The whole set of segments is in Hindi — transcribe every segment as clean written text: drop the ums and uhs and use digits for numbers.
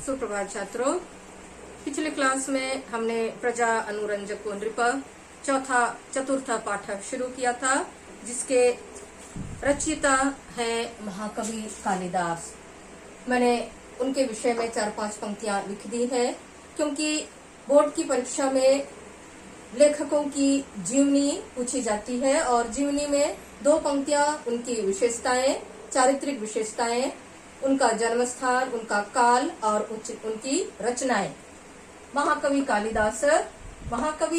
सुप्रभात छात्रों। पिछले क्लास में हमने प्रजा अनुरंजक को नृप चतुर्थ पाठ शुरू किया था, जिसके रचयिता है महाकवि कालिदास। मैंने उनके विषय में 4-5 पंक्तियां लिख दी है, क्योंकि बोर्ड की परीक्षा में लेखकों की जीवनी पूछी जाती है और जीवनी में 2 पंक्तियां उनकी विशेषताएं, चारित्रिक विशेषताएं, उनका जन्म स्थान, उनका काल और उनकी रचनाएं। महाकवि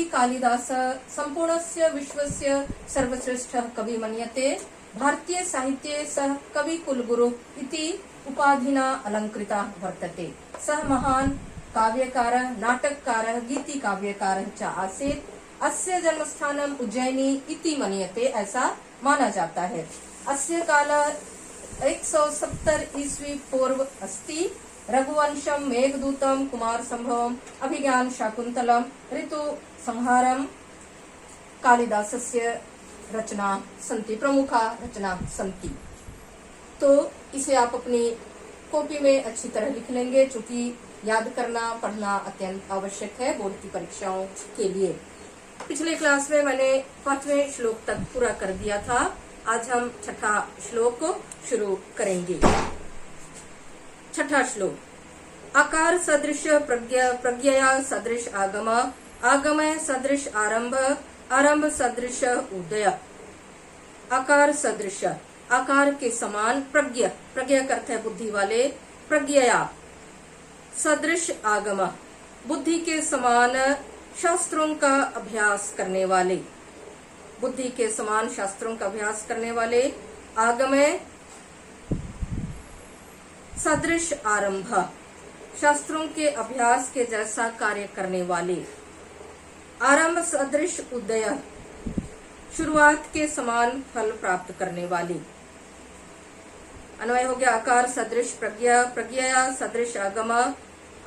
कालिदास संपूर्णस्य विश्वस्य सर्वश्रेष्ठः कवि मन्यते, भारतीय साहित्ये सः कवि कुलगुरु इति उपाधिना अलंकृतः वर्तते। सः महान् काव्यकारः, नाटककारः, गीतिकाव्यकारः च आसीत्। अस्य जन्मस्थानम् उज्जैनी इति मन्यते, ऐसा माना जाता है। अस्य कालः 170 ईस्वी पूर्व अस्ति। रघुवंशम, मेघदूतम, कुमार संभवम, अभिज्ञान शाकुंतलम, ऋतु संहारम कालिदासस्य रचना संति, प्रमुखा रचना संति। तो इसे आप अपनी कॉपी में अच्छी तरह लिख लेंगे, चूंकि याद करना, पढ़ना अत्यंत आवश्यक है बोर्ड की परीक्षाओं के लिए। पिछले क्लास में मैंने 5वें श्लोक तक पूरा कर दिया था। आज हम 6ठा श्लोक शुरू करेंगे। 6ठा श्लोक। आकार सदृश प्रज्ञया सदृश आगम, आगम सदृश आरंभ, आरंभ सदृश उदय। आकार सदृश, आकार के समान, प्रज्ञ, प्रज्ञा का अर्थ है बुद्धि वाले, प्रज्ञया सदृश आगम, बुद्धि के समान शास्त्रों का अभ्यास करने वाले, बुद्धि के समान शास्त्रों का अभ्यास करने वाले। आगमय सदृश आरंभ, शास्त्रों के अभ्यास के जैसा कार्य करने वाले। आरंभ सदृश उदय, शुरुआत के समान फल प्राप्त करने वाले। अन्वय हो गया। आकार सदृश प्रज्ञा, प्रज्ञया सदृश आगम,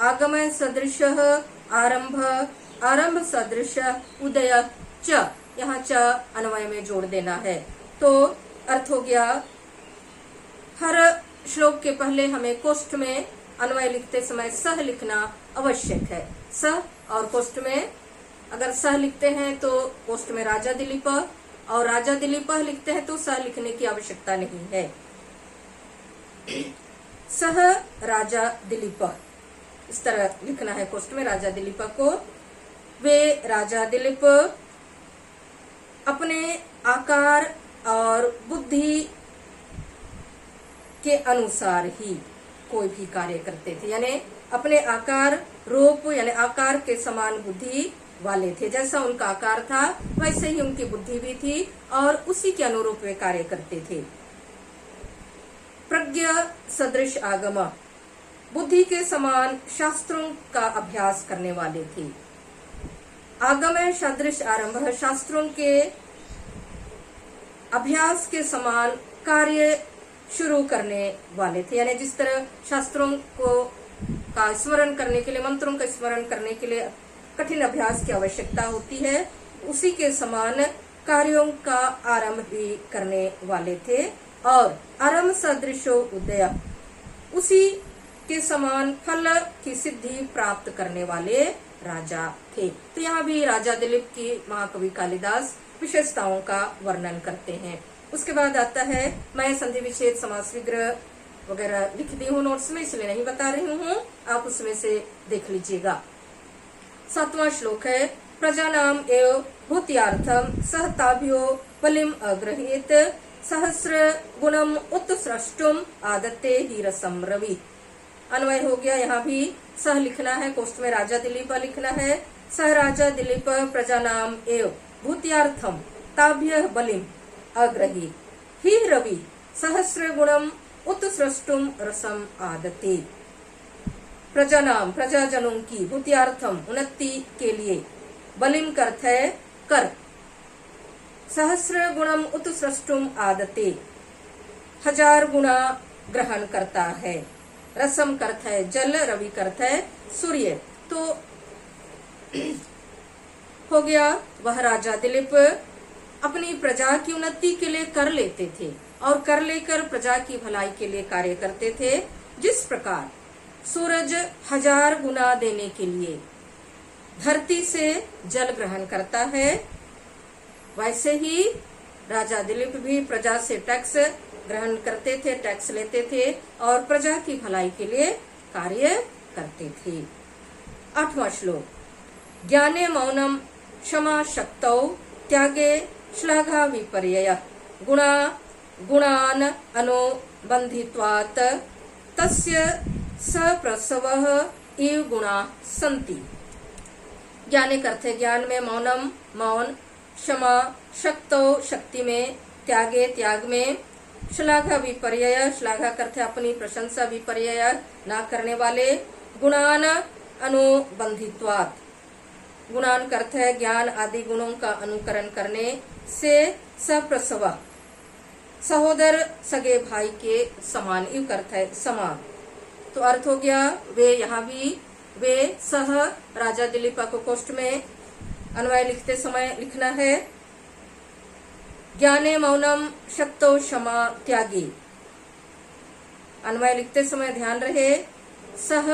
आगमय सदृश आरंभ, आरंभ सदृश उदय च, यहाँ च अन्वय में जोड़ देना है। तो अर्थ हो गया, हर श्लोक के पहले हमें कोष्ठ में अन्वय लिखते समय सह लिखना आवश्यक है। सह और कोष्ठ में अगर सह लिखते हैं तो कोष्ठ में राजा दिलीप, और राजा दिलीप लिखते हैं तो सह लिखने की आवश्यकता नहीं है। सह राजा दिलीप, इस तरह लिखना है कोष्ठ में राजा दिलीप को। वे राजा दिलीप अपने आकार और बुद्धि के अनुसार ही कोई भी कार्य करते थे, यानी अपने आकार रूप यानी आकार के समान बुद्धि वाले थे। जैसा उनका आकार था वैसे ही उनकी बुद्धि भी थी और उसी के अनुरूप वे कार्य करते थे। प्रज्ञा सदृश आगम, बुद्धि के समान शास्त्रों का अभ्यास करने वाले थे। आगमय सदृश आरंभ, शास्त्रों के अभ्यास के समान कार्य शुरू करने वाले थे, यानी जिस तरह शास्त्रों को का स्मरण करने के लिए, मंत्रों का स्मरण करने के लिए कठिन अभ्यास की आवश्यकता होती है, उसी के समान कार्यों का आरंभ भी करने वाले थे। और आरंभ सदृशो उदय, उसी के समान फल की सिद्धि प्राप्त करने वाले राजा थे। तो यहाँ भी राजा दिलीप की महाकवि कालिदास विशेषताओं का वर्णन करते हैं। उसके बाद आता है, मैं संधि विच्छेद समास विग्रह वगैरह लिख दी हूँ नोट्स में, इसलिए नहीं बता रही हूँ, आप उसमें से देख लीजिएगा। 7वां श्लोक है। प्रजानाम एव भूत्यार्थम सहताभ्यो बलिम अग्रहीत, सहस्र गुणम उत्सृष्टुम आदत्ते हीरसम रवि। अन्वय हो गया। यहाँ भी सह लिखना है, कोष्ठ में राजा दिलीप लिखना है। सह राजा दिलीप प्रजानाम एव भूत्यार्थम ताभ्य बलिम अग्रही ही रवि सहस्र गुणम उत्सृष्टुम रसम आदते। प्रजानाम, प्रजाजनों की, भूत्यार्थम उन्नति के लिए, बलिम का अर्थ है कर, सहस्र गुणम उत्सृष्टुम आदते 1000 गुणा ग्रहण करता है। रसम का अर्थ है जल, रवि का अर्थ है सूर्य। तो हो गया, वह राजा दिलीप अपनी प्रजा की उन्नति के लिए कर लेते थे और कर लेकर प्रजा की भलाई के लिए कार्य करते थे। जिस प्रकार सूरज 1000 गुना देने के लिए धरती से जल ग्रहण करता है, वैसे ही राजा दिलीप भी प्रजा से टैक्स ग्रहण करते थे, टैक्स लेते थे और प्रजा की भलाई के लिए कार्य करते थे। 8वां श्लोक, ज्ञाने मौनम क्षमा शक्तौ त्यागे श्लाघा विपर्यय गुणान अनुबंधित्वात् तस्य सप्रसवः इव गुणा संति। ज्ञाने करते ज्ञान में, मौनम मौन, क्षमा शक्तो शक्ति में, त्यागे त्याग में, श्लाघा विपर्यय श्लाघा करते अपनी प्रशंसा, विपर्यय ना करने वाले, गुणान अनुबंधित्वात् गुणान करते है ज्ञान आदि गुणों का अनुकरण करने से, सप्रसव सहोदर सगे भाई के समान, इव करता है समान। तो अर्थ हो गया वे, यहाँ भी वे सह राजा दिलीप को कोष्ठ में अन्वय लिखते समय लिखना है। ज्ञाने मौनम शक्तो क्षमा त्यागी, अन्वय लिखते समय ध्यान रहे सह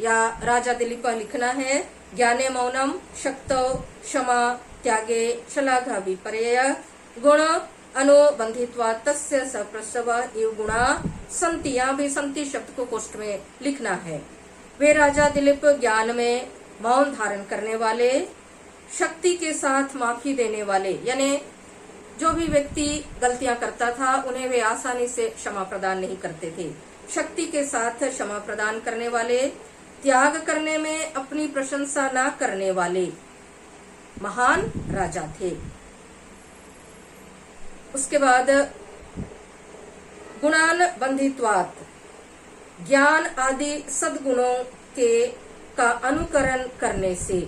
या राजा दिलीप लिखना है। ज्ञाने मौनम शक्तो क्षमा त्यागे श्लाघा विपर्यय गुण अनुबंधित्वा तस्य सप्रसव इव गुणा संति। यहाँ भी संति शब्द को कोष्ठ में लिखना है। वे राजा दिलीप ज्ञान में मौन धारण करने वाले, शक्ति के साथ माफी देने वाले, यानी जो भी व्यक्ति गलतियां करता था उन्हें वे आसानी से क्षमा प्रदान नहीं करते थे। शक्ति के साथ क्षमा प्रदान करने वाले, त्याग करने में अपनी प्रशंसा न करने वाले महान राजा थे। उसके बाद गुणान बंधित्वात्, ज्ञान आदि सद्गुणों के का अनुकरण करने से,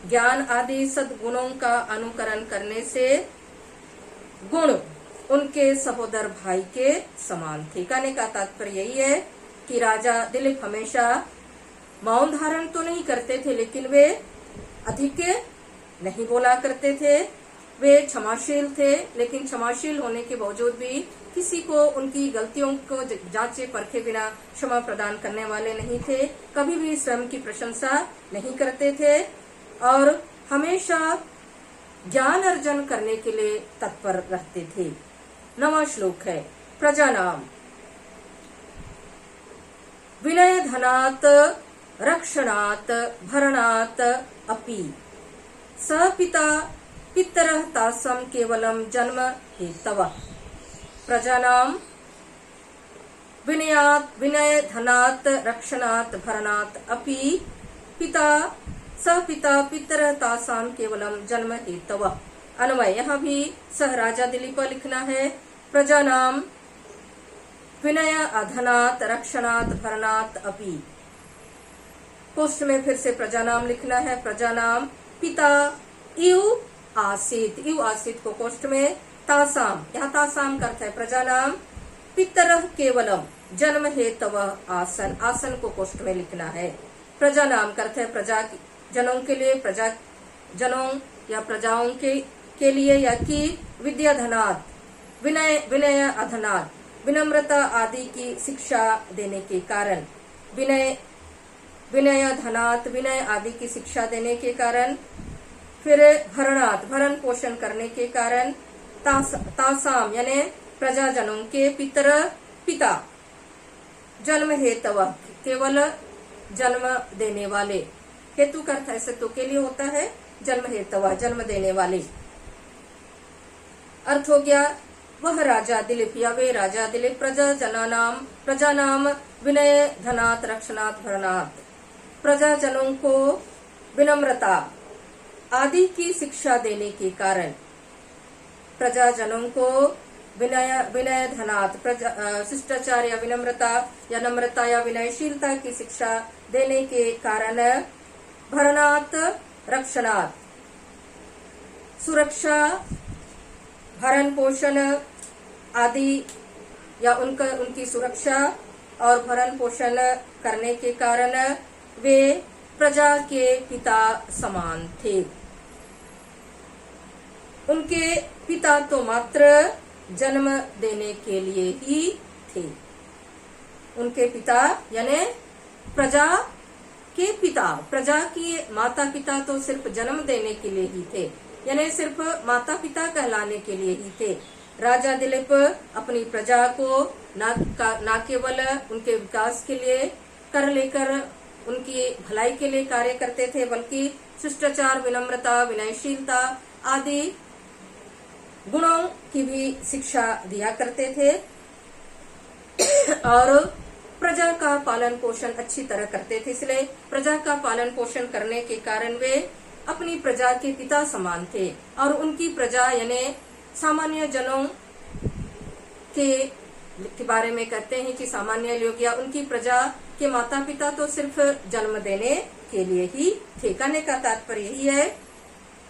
ज्ञान आदि सद्गुणों का अनुकरण करने से गुण उनके सहोदर भाई के समान थे। कहने का तात्पर्य यही है कि राजा दिलीप हमेशा मौन धारण तो नहीं करते थे, लेकिन वे अधिक नहीं बोला करते थे। वे क्षमाशील थे, लेकिन क्षमाशील होने के बावजूद भी किसी को उनकी गलतियों को जांचे परखे बिना क्षमा प्रदान करने वाले नहीं थे। कभी भी स्वयं की प्रशंसा नहीं करते थे और हमेशा ज्ञान अर्जन करने के लिए तत्पर रहते थे। 9वां श्लोक है, प्रजानाम विनय धनात् रक्षणात् भरणात् अपि स पिता पितरः तासां केवलं जन्म हेतवः। प्रजानां विनय धनात् रक्षणात् भरणात् अपि पिता स पिता पितरः तासां केवलं जन्म हेतवः। अन्वय, यहाँ भी सह राजा दिलीप लिखना है। प्रजानां विनय धनात् रक्षणात् भरणात् अपि, कोष्ठ में फिर से प्रजानाम लिखना है। प्रजानाम पिता इव आसीत, इव आसीत को कोष्ठ में तासाम, यहाँ तासाम का अर्थ है प्रजानाम, पितरः केवलम जन्म हेतव आसन, आसन को कोष्ठ में लिखना है। प्रजानाम का अर्थ है प्रजा जनों के लिए, प्रजा जनों या प्रजाओं के लिए, या कि विद्या धनात् विनय अधनात्, विनम्रता आदि की शिक्षा देने के कारण, विनय धनात् विनय आदि की शिक्षा देने के कारण, फिर भरणात् भरण पोषण करने के कारण, तासाम यानी प्रजाजनों के, पितर पिता, जन्म हेतव केवल जन्म देने वाले, हेतु का अर्थ ऐसे तो के लिए होता है, जन्म हेतव जन्म देने वाले। अर्थ हो गया वह राजा दिलीप या वे राजा दिलीप प्रजानाम विनय धनात् रक्षणात् भरणात्, प्रजाजनों को विनम्रता आदि की शिक्षा देने के कारण, प्रजाजनों को विनय धनात् शिष्टाचार या विनम्रता या नम्रता या विनयशीलता की शिक्षा देने के कारण, भरणात् रक्षणात् सुरक्षा, भरण पोषण आदि या उनकी सुरक्षा और भरण पोषण करने के कारण वे प्रजा के पिता समान थे। उनके पिता तो मात्र जन्म देने के लिए ही थे। उनके पिता यानी प्रजा के पिता, प्रजा की माता पिता तो सिर्फ जन्म देने के लिए ही थे, यानी सिर्फ माता पिता कहलाने के लिए ही थे। राजा दिलीप अपनी प्रजा को न केवल उनके विकास के लिए कर लेकर उनकी भलाई के लिए कार्य करते थे, बल्कि शिष्टाचार, विनम्रता, विनयशीलता आदि गुणों की भी शिक्षा दिया करते थे और प्रजा का पालन पोषण अच्छी तरह करते थे। इसलिए प्रजा का पालन पोषण करने के कारण वे अपनी प्रजा के पिता समान थे और उनकी प्रजा यानी सामान्य जनों के बारे में कहते हैं कि सामान्य लोग या उनकी प्रजा के माता पिता तो सिर्फ जन्म देने के लिए ही थे। कहने का तात्पर्य यही है,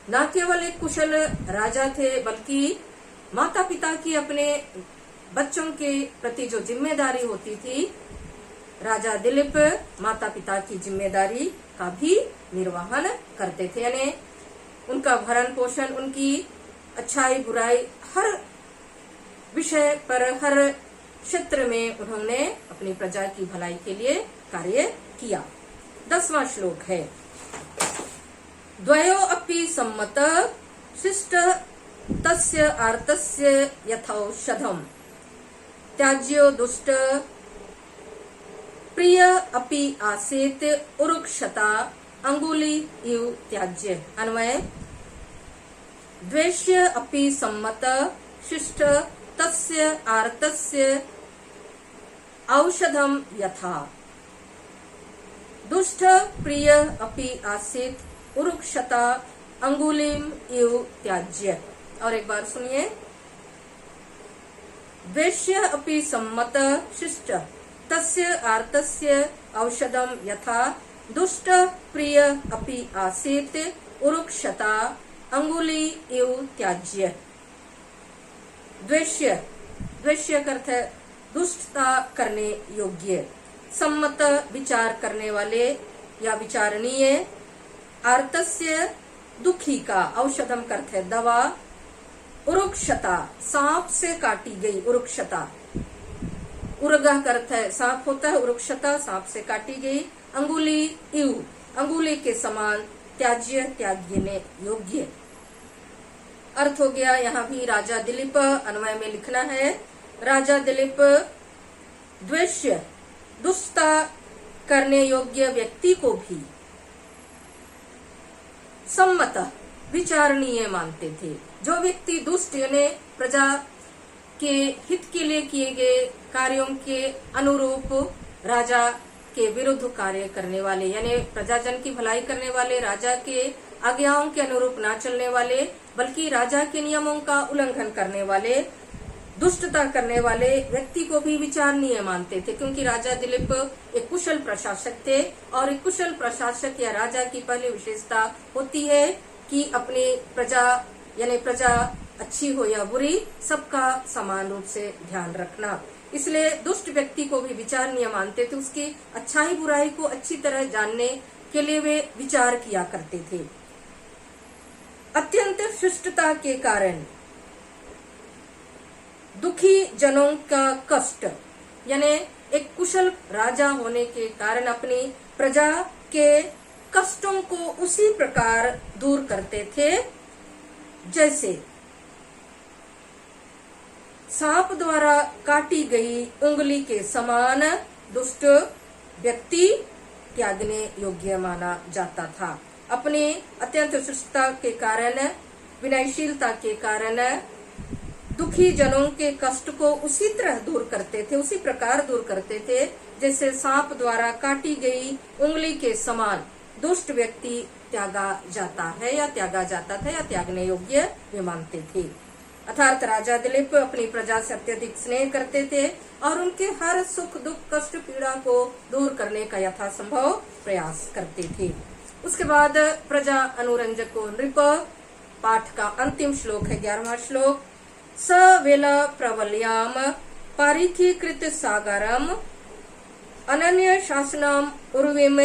न केवल एक कुशल राजा थे बल्कि माता पिता की अपने बच्चों के प्रति जो जिम्मेदारी होती थी, राजा दिलीप माता पिता की जिम्मेदारी का भी निर्वहन करते थे। यानी उनका भरण पोषण, उनकी अच्छाई बुराई, हर विषय पर, हर क्षेत्र में उन्होंने अपनी प्रजा की भलाई के लिए कार्य किया। 10वां श्लोक है, द्वयो अपि सम्मत शिष्ट तस्य आर्तस्य यथौषधम् त्याज्यो दुष्ट प्रिय अपि आसीत् उरुक्षता अंगुली इव त्याज्य। अन्वय, द्वेष्य अपि सम्मत शिष्ट तस्य आर्तस्य औषधम यथा दुष्ट प्रिय अपि आसीत् उरुक्षता अंगुलीम इव त्याज्य। और एक बार सुनिए, द्वेष्य अपि सम्मत शिष्ट तस्य आर्तस्य औषधम यथा दुष्ट प्रिय अपि आसीत् उरुक्षता अंगुली इव त्याज्य। द्वेष्य, द्वेष्य का अर्थ है दुष्टता करने योग्य, सम्मत विचार करने वाले या विचारणीय, आर्तस्य दुखी का, औषधम का अर्थ है दवा, उरुक्षता सांप से काटी गई, उरुक्षता उर्गा का अर्थ है सांप होता है, उरुक्षता सांप से काटी गई, अंगुली इव अंगुली के समान, त्याज्य त्यागने योग्य। अर्थ हो गया यहाँ भी राजा दिलीप, अन्वय में लिखना है, राजा दिलीप द्वेष्य दुष्टता करने योग्य व्यक्ति को भी सम्मत विचारणीय मानते थे। जो व्यक्ति दुष्ट यानी प्रजा के हित के लिए किए गए कार्यों के अनुरूप राजा के विरुद्ध कार्य करने वाले, यानी प्रजाजन की भलाई करने वाले, राजा के आज्ञाओं के अनुरूप ना चलने वाले बल्कि राजा के नियमों का उल्लंघन करने वाले, दुष्टता करने वाले व्यक्ति को भी विचारणीय मानते थे। क्योंकि राजा दिलीप एक कुशल प्रशासक थे और एक कुशल प्रशासक या राजा की पहली विशेषता होती है कि अपनी प्रजा यानी प्रजा अच्छी हो या बुरी, सबका समान रूप से ध्यान रखना। इसलिए दुष्ट व्यक्ति को भी विचारणीय मानते थे, उसकी अच्छाई बुराई को अच्छी तरह जानने के लिए वे विचार किया करते थे। अत्यंत शिष्टता के कारण दुखी जनों का कष्ट, यानी एक कुशल राजा होने के कारण अपनी प्रजा के कष्टों को उसी प्रकार दूर करते थे जैसे सांप द्वारा काटी गई उंगली के समान दुष्ट व्यक्ति त्यागने योग्य माना जाता था। अपनी अत्यंत शिष्टता के कारण, विनयशीलता के कारण दुखी जनों के कष्ट को उसी तरह दूर करते थे, उसी प्रकार दूर करते थे जैसे सांप द्वारा काटी गई उंगली के समान दुष्ट व्यक्ति त्यागा जाता है या त्यागा जाता था या त्यागने योग्य वे मानते थे। अर्थात राजा दिलीप अपनी प्रजा से अत्यधिक स्नेह करते थे और उनके हर सुख दुख कष्ट पीड़ा को दूर करने का यथासंभव प्रयास करते थे। उसके बाद प्रजा अनुरंजको नृप पाठ का अंतिम श्लोक है 11वां श्लोक। स वेल प्रवल्याम पारिथीकृत सागरम अनन्य शासनम उर्विम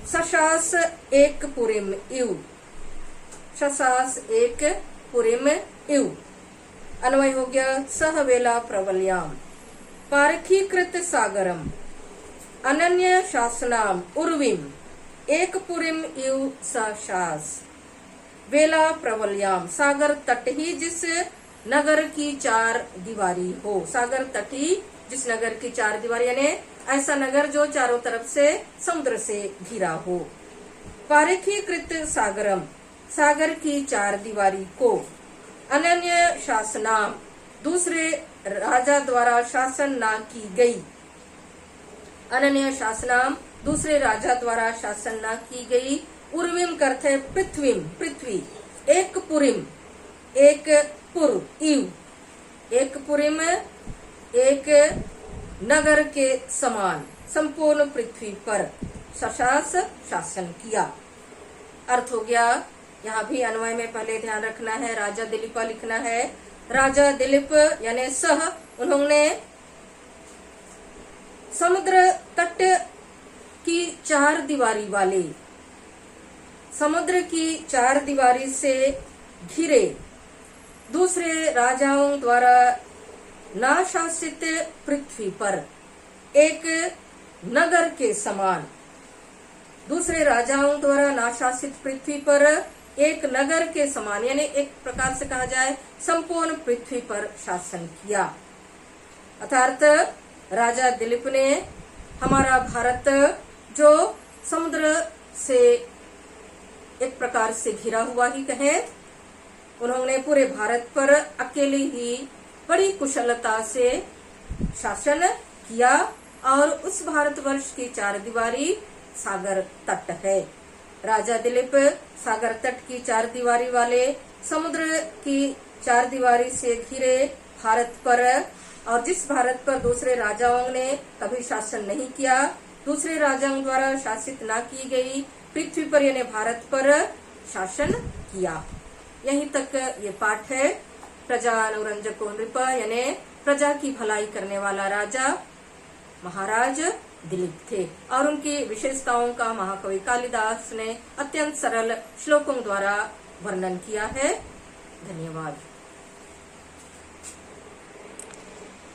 सशास एक पुरीम इव, शशास एक पुरीम इव। अन्वय हो गया सह वेला प्रवल्याम, पारखीकृत सागरम अनन्य शासनाम उर्विम एक पुरिम इव साशास वेला प्रवल्याम। सागर तट ही जिस नगर की चार दीवारी हो। सागर तट ही जिस नगर की चार दीवारी, यानी ऐसा नगर जो चारों तरफ से समुद्र से घिरा हो। पारखीकृत सागरम सागर की चार दीवारी को, अनन्य शासनाम दूसरे राजा द्वारा शासन ना की गई। अनन्य शासनाम दूसरे राजा द्वारा शासन ना की गई। उर्विम करते है पृथ्वीम पृथ्वी। एक पुरिम एक पुर इव एक पुरिम एक नगर के समान संपूर्ण पृथ्वी पर शशास शासन किया। अर्थ हो गया। यहाँ भी अन्वय में पहले ध्यान रखना है, राजा दिलीप लिखना है। राजा दिलीप यानी सह, उन्होंने समुद्र तट की चार दीवारी वाले, समुद्र की चार दीवारी से घिरे दूसरे राजाओं द्वारा नाशासित पृथ्वी पर एक नगर के समान, दूसरे राजाओं द्वारा नाशासित पृथ्वी पर एक नगर के समान, यानी एक प्रकार से कहा जाए संपूर्ण पृथ्वी पर शासन किया। अर्थात राजा दिलीप ने हमारा भारत जो समुद्र से एक प्रकार से घिरा हुआ ही कहे, उन्होंने पूरे भारत पर अकेले ही बड़ी कुशलता से शासन किया और उस भारतवर्ष की चार दीवारी सागर तट है। राजा दिलीप सागर तट की चार दीवारी वाले समुद्र की चार दीवारी से घिरे भारत पर, और जिस भारत पर दूसरे राजाओं ने कभी शासन नहीं किया, दूसरे राजाओं द्वारा शासित न की गई पृथ्वी पर यानी भारत पर शासन किया। यहीं तक ये पाठ है। प्रजा अनुरंजको नृप यानी प्रजा की भलाई करने वाला राजा महाराज दिलीप थे, और उनकी विशेषताओं का महाकवि कालिदास ने अत्यंत सरल श्लोकों द्वारा वर्णन किया है। धन्यवाद।